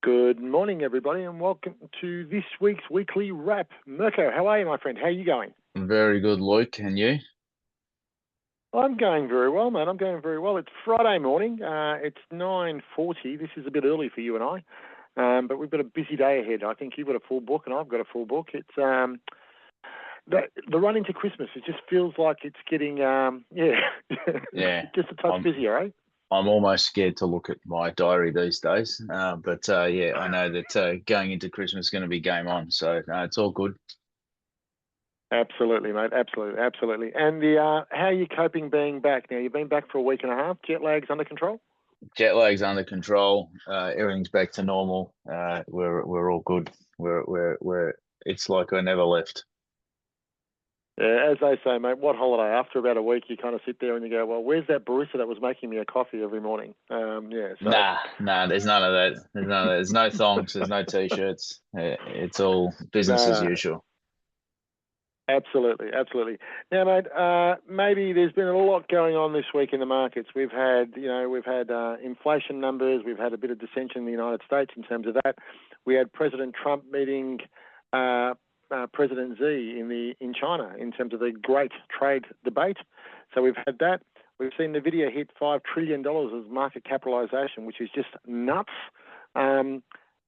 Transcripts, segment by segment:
Good morning, everybody, and welcome to this week's weekly wrap. Mirko, how are you, my friend? How are you going? Very good, Luke. And you? I'm going very well, mate. I'm going very well. It's Friday morning. It's 9:40. This is a bit early for you and I, but we've got a busy day ahead. I think you've got a full book, and I've got a full book. It's the run into Christmas. It just feels like it's getting Yeah, just a touch I'm busier, eh? I'm almost scared to look at my diary these days. But yeah, I know that going into Christmas is going to be game on, so it's all good. Absolutely, mate. Absolutely, absolutely. And how are you coping being back now? You've been back for a week and a half. Jet lag's under control. Jet lag's under control. Everything's back to normal. We're all good. We're It's like I never left. Yeah, as they say, mate, what holiday? After about a week, you kind of sit there and you go, well, where's that barista that was making me a coffee every morning? Yeah, so Nah. There's none of that. There's none of that. There's no thongs. There's no t-shirts. It's all business as no, usual. absolutely, absolutely. Now, mate, maybe there's been a lot going on this week in the markets. We've had inflation numbers. We've had a bit of dissension in the United States in terms of that. We had President Trump meeting uh, President Xi in China in terms of the great trade debate. So we've had that. We've seen Nvidia hit $5 trillion as market capitalization, which is just nuts. Mate,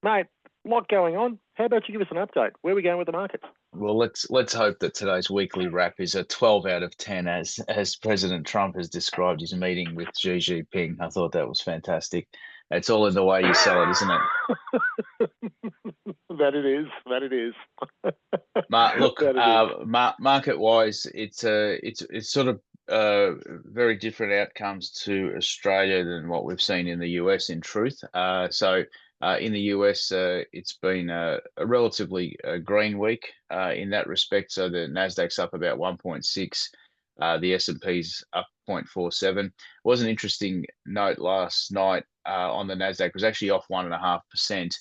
a lot going on. How about you give us an update? Where are we going with the markets? Well, let's hope that today's weekly wrap is a 12 out of 10, as President Trump has described his meeting with Xi Jinping. I thought that was fantastic. It's all in the way you sell it, isn't it? That it is. That it is. Look, That it is. market wise, it's sort of very different outcomes to Australia than what we've seen in the US. In truth, in the US, it's been a relatively green week in that respect. So the Nasdaq's up about 1.6, the S&P's up 0.47. Was an interesting note last night on the Nasdaq. It was actually off 1.5%.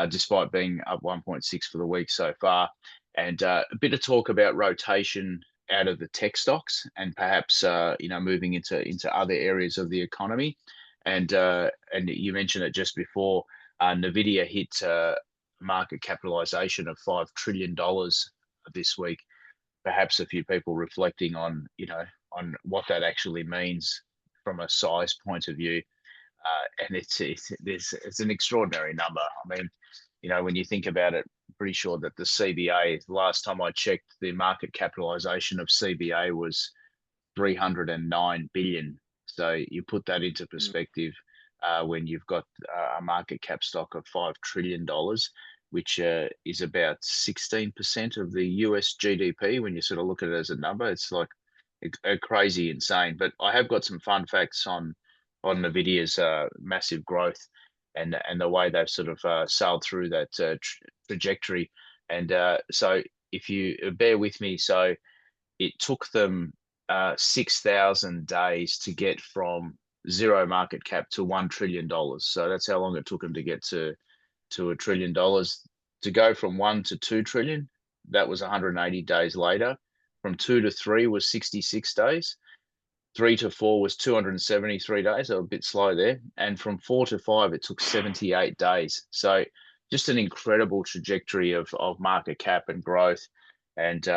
Despite being up 1.6 for the week so far, and a bit of talk about rotation out of the tech stocks and perhaps moving into other areas of the economy. And you mentioned it just before. Nvidia hit market capitalization of $5 trillion this week. Perhaps a few people reflecting on what that actually means from a size point of view. And it's an extraordinary number. I mean, when you think about it, I'm pretty sure that the CBA, last time I checked, the market capitalization of CBA was 309 billion. So you put that into Mm. perspective when you've got a market cap stock of $5 trillion, which is about 16% of the US GDP. When you sort of look at it as a number, it's like a crazy insane. But I have got some fun facts on Nvidia's massive growth and the way they've sort of sailed through that trajectory. And so if you bear with me, so it took them 6,000 days to get from zero market cap to $1 trillion. So that's how long it took them to get to $1 trillion. To go from 1 to 2 trillion, that was 180 days later. From 2 to 3 was 66 days. 3 to 4 was 273 days, so a bit slow there. And from 4 to 5, it took 78 days. So just an incredible trajectory of market cap and growth. And,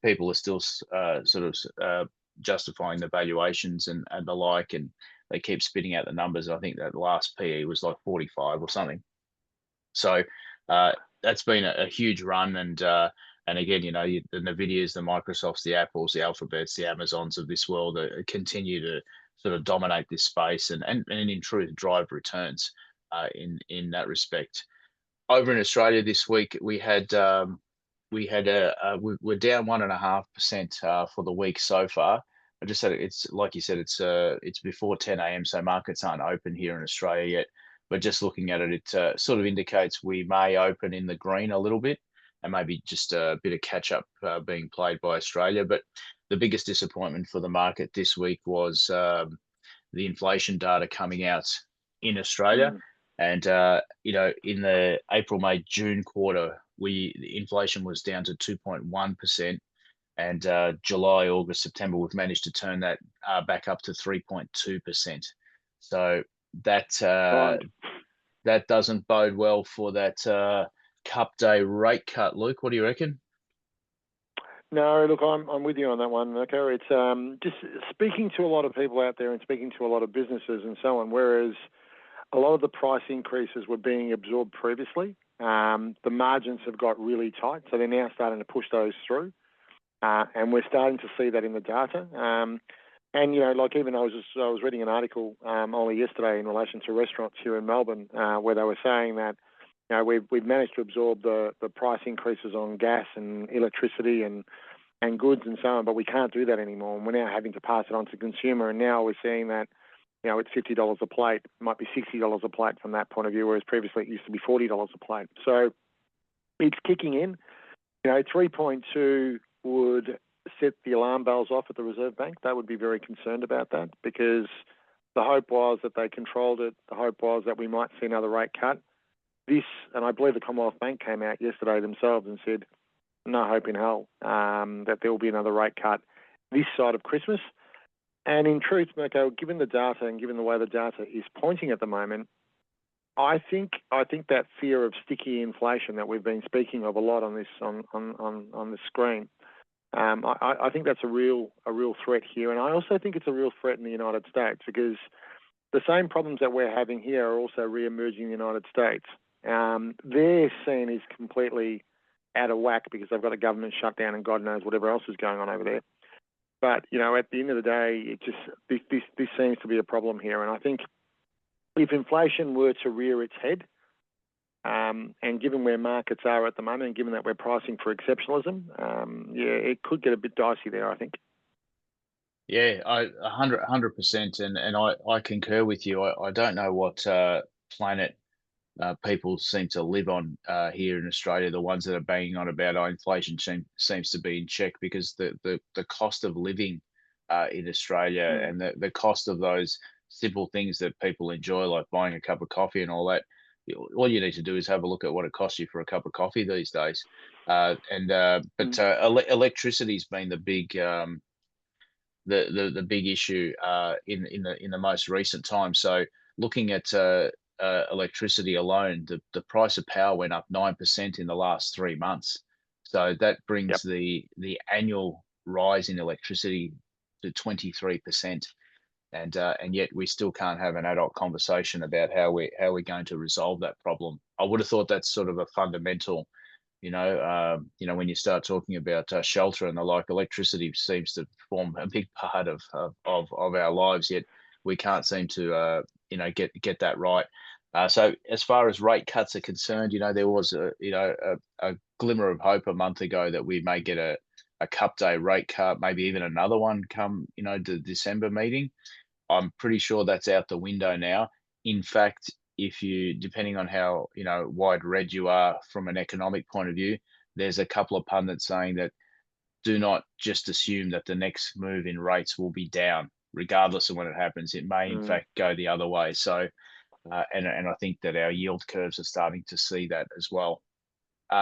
people are still sort of justifying the valuations and the like. And they keep spitting out the numbers. I think that last PE was like 45 or something. So uh, that's been a huge run, and again, the Nvidias, the Microsofts, the Apples, the Alphabets, the Amazons of this world continue to sort of dominate this space and in truth drive returns in that respect. Over in Australia this week, we're down 1.5% for the week so far. I just said it's like you said, it's before 10 a.m. so markets aren't open here in Australia yet. But just looking at it, it sort of indicates we may open in the green a little bit, and maybe just a bit of catch up being played by Australia. But the biggest disappointment for the market this week was the inflation data coming out in Australia. Mm. And in the April, May, June quarter, the inflation was down to 2.1%, and July, August, September, we've managed to turn that back up to 3.2%. So that Right. that doesn't bode well for that Cup Day rate cut. Luke, what do you reckon? No, look, I'm with you on that one, Mirko. It's just speaking to a lot of people out there and speaking to a lot of businesses and so on. Whereas a lot of the price increases were being absorbed previously, the margins have got really tight, so they're now starting to push those through, and we're starting to see that in the data. And like even I was reading an article only yesterday in relation to restaurants here in Melbourne, where they were saying that we've managed to absorb the price increases on gas and electricity and goods and so on, but we can't do that anymore. And we're now having to pass it on to consumer. And now we're seeing that, it's $50 a plate, it might be $60 a plate from that point of view, whereas previously it used to be $40 a plate. So it's kicking in. 3.2 would set the alarm bells off at the Reserve Bank. They would be very concerned about that because the hope was that they controlled it. The hope was that we might see another rate cut. And I believe the Commonwealth Bank came out yesterday themselves and said, no hope in hell that there will be another rate cut this side of Christmas. And in truth, Mirko, given the data and given the way the data is pointing at the moment, I think that fear of sticky inflation that we've been speaking of a lot on this on the screen, I think that's a real threat here, and I also think it's a real threat in the United States because the same problems that we're having here are also re-emerging in the United States. Their scene is completely out of whack because they've got a government shutdown and God knows whatever else is going on over there. But at the end of the day, this seems to be a problem here, and I think if inflation were to rear its head, and given where markets are at the moment, and given that we're pricing for exceptionalism, it could get a bit dicey there, I think. Yeah, 100%, and I concur with you. I don't know what planet people seem to live on here in Australia. The ones that are banging on about inflation seems to be in check because the cost of living in Australia and the cost of those simple things that people enjoy, like buying a cup of coffee and all that. All you need to do is have a look at what it costs you for a cup of coffee these days. Electricity's been the big the big issue in the most recent time. So looking at electricity alone, the price of power went up 9% in the last 3 months. So that brings the annual rise in electricity to 23%. And yet we still can't have an adult conversation about how we're going to resolve that problem. I would have thought that's sort of a fundamental, when you start talking about shelter and the like, electricity seems to form a big part of our lives. Yet we can't seem to get that right. So as far as rate cuts are concerned, there was a glimmer of hope a month ago that we may get a Cup Day rate cut, maybe even another one come the December meeting. I'm pretty sure that's out the window now. In fact, depending on how wide red you are from an economic point of view, there's a couple of pundits saying that do not just assume that the next move in rates will be down, regardless of when it happens. It may in fact go the other way. So, and I think that our yield curves are starting to see that as well.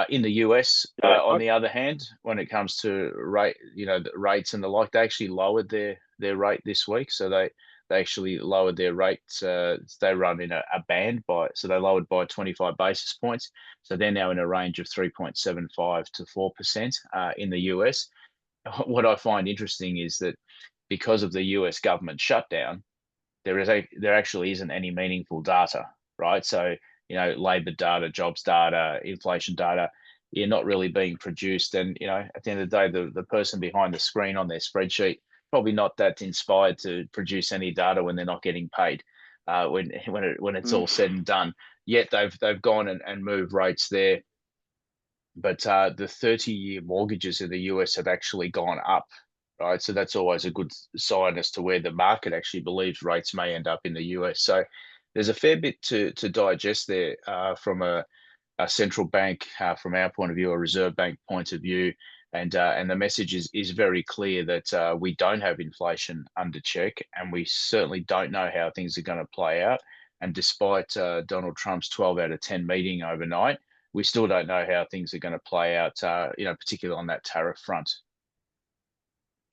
In the US, on the other hand, when it comes to rate, the rates and the like, they actually lowered their rate this week. So they actually lowered their rates. They run in a band so they lowered by 25 basis points. So they're now in a range of 3.75 to 4% in the US. What I find interesting is that because of the US government shutdown, there actually isn't any meaningful data, right? So labor data, jobs data, inflation data, you're not really being produced. And at the end of the day, the person behind the screen on their spreadsheet probably not that inspired to produce any data when they're not getting paid when it's all said and done. Yet they've gone and moved rates there. But the 30-year mortgages in the US have actually gone up, right? So that's always a good sign as to where the market actually believes rates may end up in the US. So there's a fair bit to digest there from a central bank, from our point of view, a reserve bank point of view. And the message is very clear that we don't have inflation under check, and we certainly don't know how things are going to play out. And despite Donald Trump's 12 out of 10 meeting overnight, we still don't know how things are going to play out, particularly on that tariff front.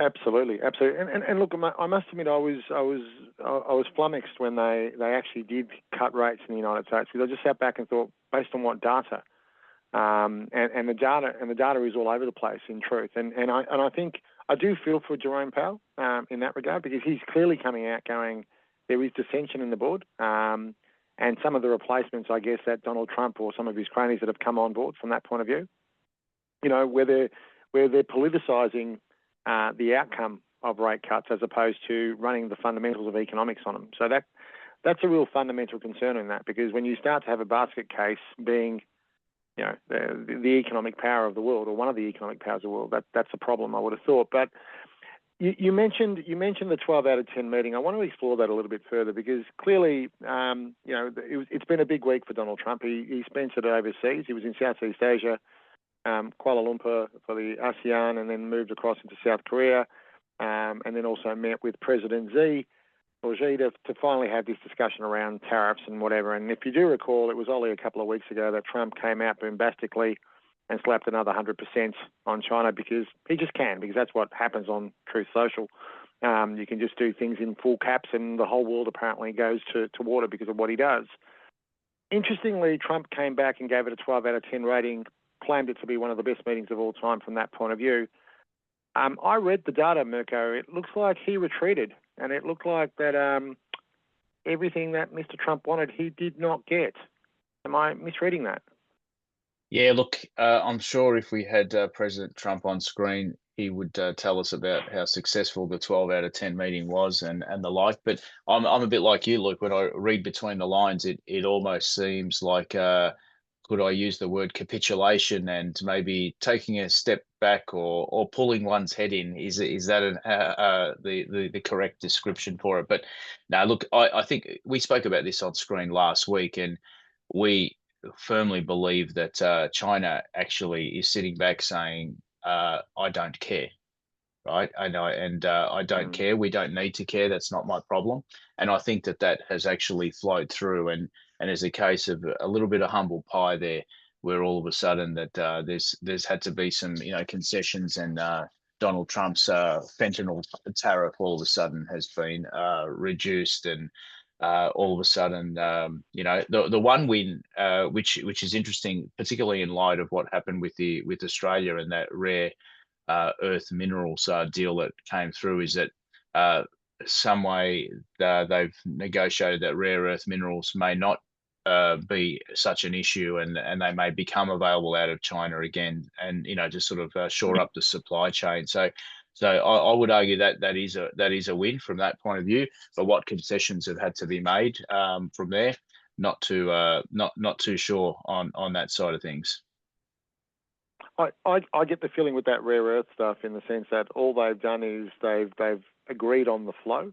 Absolutely, absolutely. And look, I must admit, I was flummoxed when they actually did cut rates in the United States, because I just sat back and thought, based on what data, and the data is all over the place, in truth. And I think I do feel for Jerome Powell in that regard, because he's clearly coming out going, there is dissension in the board, and some of the replacements, I guess, that Donald Trump or some of his cronies that have come on board from that point of view, where they're politicising the outcome of rate cuts as opposed to running the fundamentals of economics on them. So that's a real fundamental concern in that, because when you start to have a basket case being, the economic power of the world, or one of the economic powers of the world, that's a problem, I would have thought. But you mentioned the 12 out of 10 meeting. I want to explore that a little bit further, because clearly, it's been a big week for Donald Trump. He spent it overseas. He was in Southeast Asia, Kuala Lumpur for the ASEAN, and then moved across into South Korea, and then also met with President Xi to finally have this discussion around tariffs and whatever. And if you do recall, it was only a couple of weeks ago that Trump came out bombastically and slapped another 100% on China, because he just can, because that's what happens on Truth Social. You can just do things in full caps, and the whole world apparently goes to water because of what he does. Interestingly, Trump came back and gave it a 12 out of 10 rating, claimed it to be one of the best meetings of all time from that point of view. I read the data, Mirko. It looks like he retreated, and it looked like that everything that Mr. Trump wanted, he did not get. Am I misreading that? Yeah, look, I'm sure if we had President Trump on screen, he would tell us about how successful the 12 out of 10 meeting was and the like. But I'm a bit like you, Luke. When I read between the lines, it almost seems like could I use the word capitulation, and maybe taking a step back, or pulling one's head in? Is that the correct description for it? But now, look, I think we spoke about this on screen last week, and we firmly believe that China actually is sitting back saying, "I don't care." Right? I don't care. We don't need to care. That's not my problem. And I think that has actually flowed through, and is a case of a little bit of humble pie there, where all of a sudden that there's had to be some concessions, and Donald Trump's fentanyl tariff all of a sudden has been reduced, and all of a sudden, the one win, which is interesting, particularly in light of what happened with Australia and that rare earth minerals deal that came through, is that some way they've negotiated that rare earth minerals may not be such an issue, and they may become available out of China again, and just sort of shore up the supply chain. So I would argue that is a win from that point of view. But what concessions have had to be made from there, not too sure on that side of things. I get the feeling with that rare earth stuff, in the sense that all they've done is they've agreed on the flow.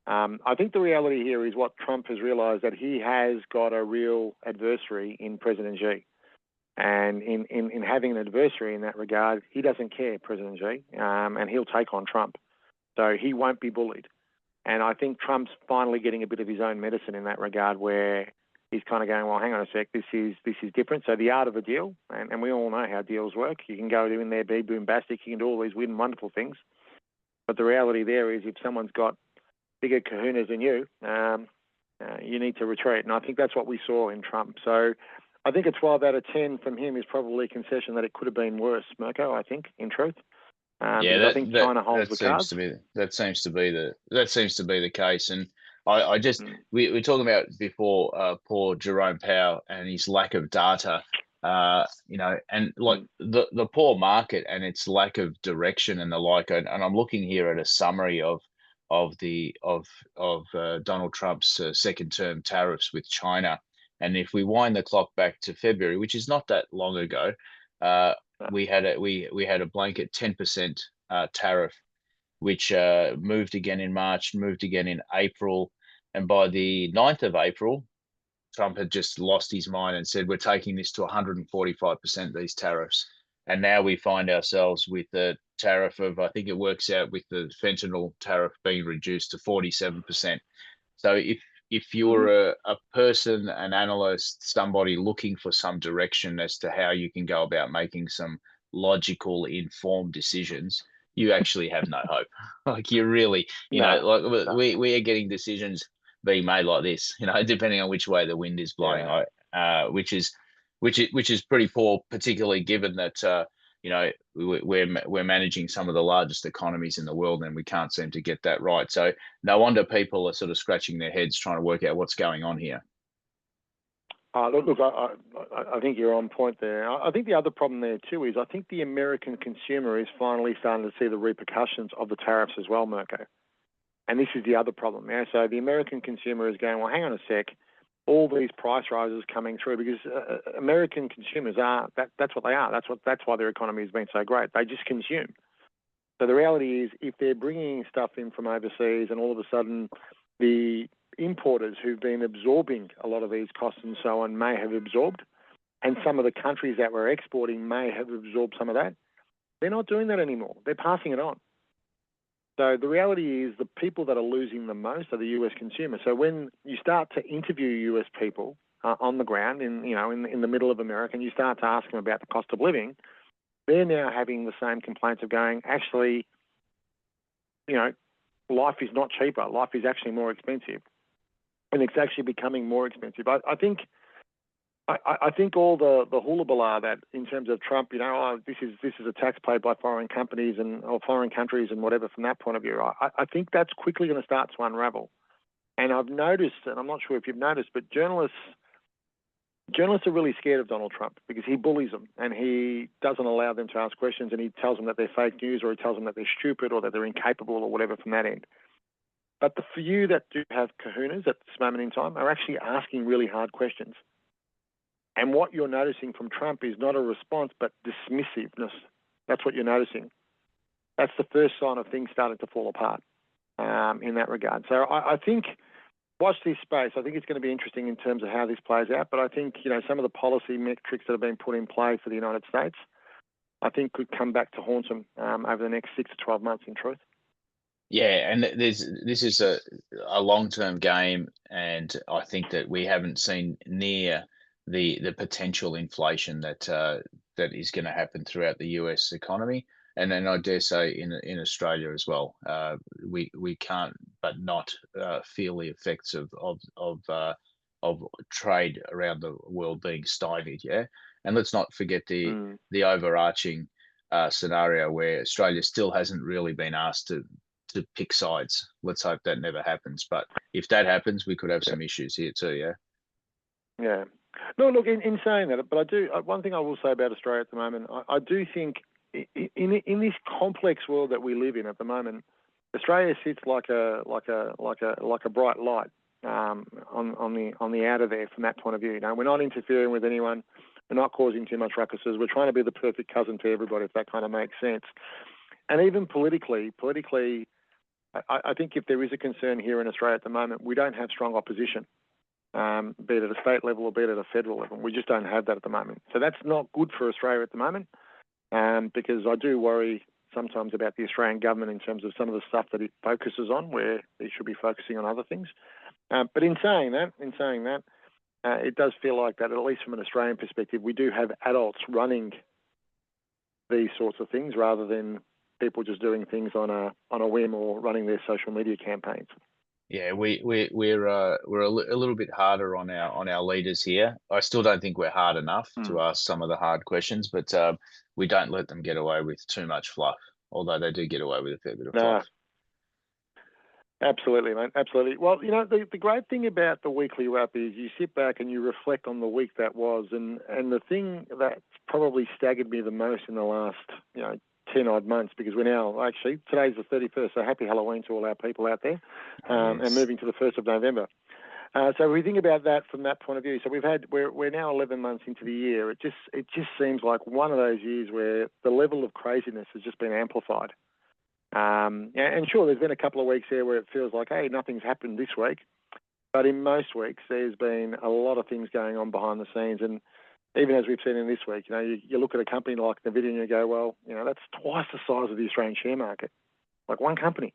I think the reality here is what Trump has realised, that he has got a real adversary in President Xi. And in having an adversary in that regard, he doesn't care, President Xi, and he'll take on Trump. So he won't be bullied. And I think Trump's finally getting a bit of his own medicine in that regard, where he's kind of going, well, hang on a sec, this is different. So the art of a deal, and we all know how deals work. You can go in there, be bombastic, you can do all these weird and wonderful things. But the reality there is, if someone's got bigger kahunas than you, you need to retreat. And I think that's what we saw in Trump. So I think a 12 out of 10 from him is probably a concession that it could have been worse, Mirko, I think, in truth. Yeah, I think China holds the cards. That seems to be the case. And I just we were talking about before, poor Jerome Powell and his lack of data, and like the poor market and its lack of direction and the like. And I'm looking here at a summary of Donald Trump's second term tariffs with China. And if we wind the clock back to February, which is not that long ago, we had a blanket 10% tariff, which moved again in March, moved again in April, and by the 9th of April, Trump had just lost his mind and said, we're taking this to 145%, these tariffs. And now we find ourselves with a tariff of, I think it works out with the fentanyl tariff being reduced to 47%. So if you're a person, an analyst, somebody looking for some direction as to how you can go about making some logical, informed decisions, you actually have no hope. Like you really, No, like no. we are getting decisions being made like this, depending on which way the wind is blowing, Yeah. which is pretty poor, particularly given that we're managing some of the largest economies in the world, and we can't seem to get that right. So no wonder people are sort of scratching their heads trying to work out what's going on here. Look, I think you're on point there. I think the other problem there too is I think the American consumer is finally starting to see the repercussions of the tariffs as well, Mirko. And this is the other problem. Yeah? So the American consumer is going, well, hang on a sec, all these price rises coming through because American consumers that's what they are. That's why their economy has been so great. They just consume. So the reality is, if they're bringing stuff in from overseas, and all of a sudden the importers who've been absorbing a lot of these costs and so on may have absorbed, and some of the countries that we're exporting may have absorbed some of that, they're not doing that anymore. They're passing it on. So the reality is the people that are losing the most are the US consumer. So when you start to interview US people on the ground in the middle of America, and you start to ask them about the cost of living, they're now having the same complaints of going, actually, life is not cheaper. Life is actually more expensive, and it's actually becoming more expensive. I think all the hullabaloo that in terms of Trump, this is a tax paid by foreign companies or foreign countries and whatever. From that point of view, I think that's quickly going to start to unravel. And I've noticed, and I'm not sure if you've noticed, but journalists are really scared of Donald Trump because he bullies them and he doesn't allow them to ask questions, and he tells them that they're fake news, or he tells them that they're stupid or that they're incapable or whatever from that end. But the few that do have kahunas at this moment in time are actually asking really hard questions. And what you're noticing from Trump is not a response, but dismissiveness. That's what you're noticing. That's the first sign of things starting to fall apart in that regard. So I think watch this space. I think it's going to be interesting in terms of how this plays out. But I think, some of the policy metrics that have been put in play for the United States, I think could come back to haunt them over the next 6 to 12 months, in truth. Yeah, and this is a long-term game, and I think that we haven't seen near the potential inflation that is going to happen throughout the US economy, and then I dare say in Australia as well. We can't but not feel the effects of trade around the world being stymied. Yeah, and let's not forget the overarching scenario where Australia still hasn't really been asked to pick sides. Let's hope that never happens. But if that happens, we could have some issues here too. Yeah. Yeah. No, look, in saying that, but I do, one thing I will say about Australia at the moment, I do think in this complex world that we live in at the moment, Australia sits like a bright light on the outer there from that point of view. We're not interfering with anyone. We're not causing too much ruckuses. We're trying to be the perfect cousin to everybody, if that kind of makes sense. And even politically, I think if there is a concern here in Australia at the moment, we don't have strong opposition, be it at a state level or be it at a federal level. We just don't have that at the moment. So that's not good for Australia at the moment, because I do worry sometimes about the Australian government in terms of some of the stuff that it focuses on, where it should be focusing on other things. But in saying that, it does feel like that, at least from an Australian perspective, we do have adults running these sorts of things rather than people just doing things on a whim or running their social media campaigns. Yeah, we're a little bit harder on our leaders here. I still don't think we're hard enough to ask some of the hard questions, but we don't let them get away with too much fluff. Although they do get away with a fair bit of No, fluff. absolutely, mate. Absolutely. Well, the great thing about the weekly wrap is you sit back and you reflect on the week that was, and the thing that's probably staggered me the most in the last 10 odd months, because we're now actually, today's the 31st, so happy Halloween to all our people out there, Yes. and moving to the 1st of November. So we think about that from that point of view. So we're now 11 months into the year. It just seems like one of those years where the level of craziness has just been amplified. And sure, there's been a couple of weeks there where it feels like, hey, nothing's happened this week. But in most weeks, there's been a lot of things going on behind the scenes. And even as we've seen in this week, you look at a company like Nvidia and you go, well, that's twice the size of the Australian share market. Like one company,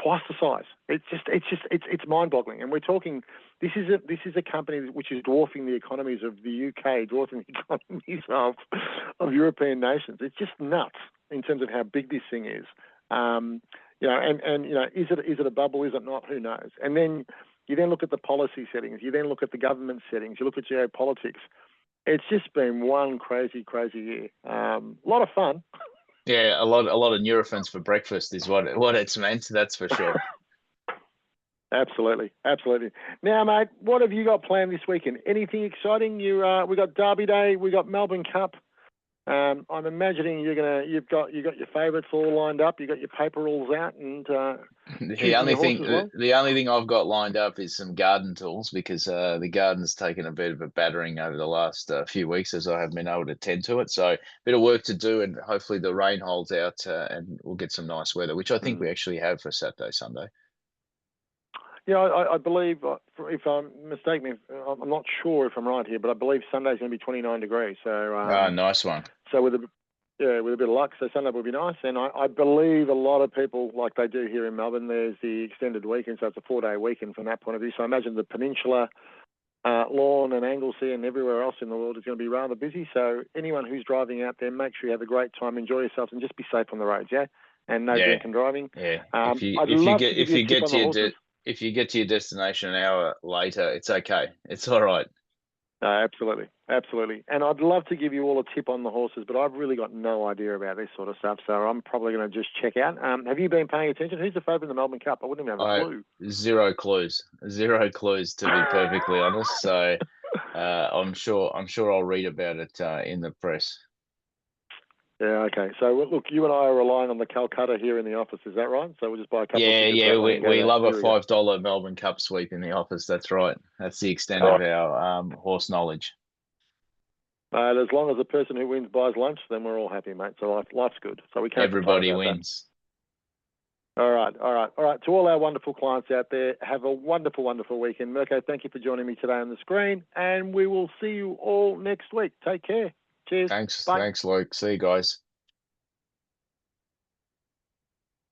twice the size. It's mind-boggling. And we're talking, this is a company which is dwarfing the economies of the UK, dwarfing the economies of European nations. It's just nuts. in terms of how big this thing is. You know, and you know, is it a bubble? Is it not? Who knows? And then you then look at the policy settings. You then look at the government settings. You look at geopolitics. It's just been one crazy, crazy year. A lot of fun. Yeah, a lot of Nurophens for breakfast is what it's meant. That's for sure. Absolutely, absolutely. Now, mate, what have you got planned this weekend? Anything exciting? We got Derby Day, we got Melbourne Cup. I'm imagining you've got your favourites all lined up. You got your paper rules out and choosing your horse as well. The only thing I've got lined up is some garden tools because the garden's taken a bit of a battering over the last few weeks as I haven't been able to tend to it. So a bit of work to do, and hopefully the rain holds out and we'll get some nice weather, which I think we actually have for Saturday, Sunday. Yeah, I believe, if I'm mistaken, I'm not sure if I'm right here, but I believe Sunday's going to be 29 degrees. So nice one. So with a bit of luck, so Sunday will be nice. And I believe a lot of people, like they do here in Melbourne, there's the extended weekend, so it's a 4-day weekend from that point of view. So I imagine the Peninsula, Lawn and Anglesea and everywhere else in the world is going to be rather busy. So anyone who's driving out there, make sure you have a great time, enjoy yourselves, and just be safe on the roads, yeah? And no drinking and driving. Yeah. If you get to your destination an hour later, it's okay. It's all right. Absolutely, absolutely. And I'd love to give you all a tip on the horses, but I've really got no idea about this sort of stuff, so I'm probably going to just check out. Have you been paying attention? Who's the favourite in the Melbourne Cup? I wouldn't even have a clue. Zero clues, to be perfectly honest. So I'm sure I'll read about it in the press. Yeah, okay. So look, you and I are relying on the Calcutta here in the office. Is that right? So we'll just buy a couple of tickets. Yeah. We love a $5 Melbourne Cup sweep in the office. That's right. That's the extent of our horse knowledge. As long as the person who wins buys lunch, then we're all happy, mate. So life's good. So we can't. Everybody wins. All right. To all our wonderful clients out there, have a wonderful, wonderful weekend. Mirko, thank you for joining me today on the screen, and we will see you all next week. Take care. Cheers. Thanks. Bye. Thanks, Luke. See you guys.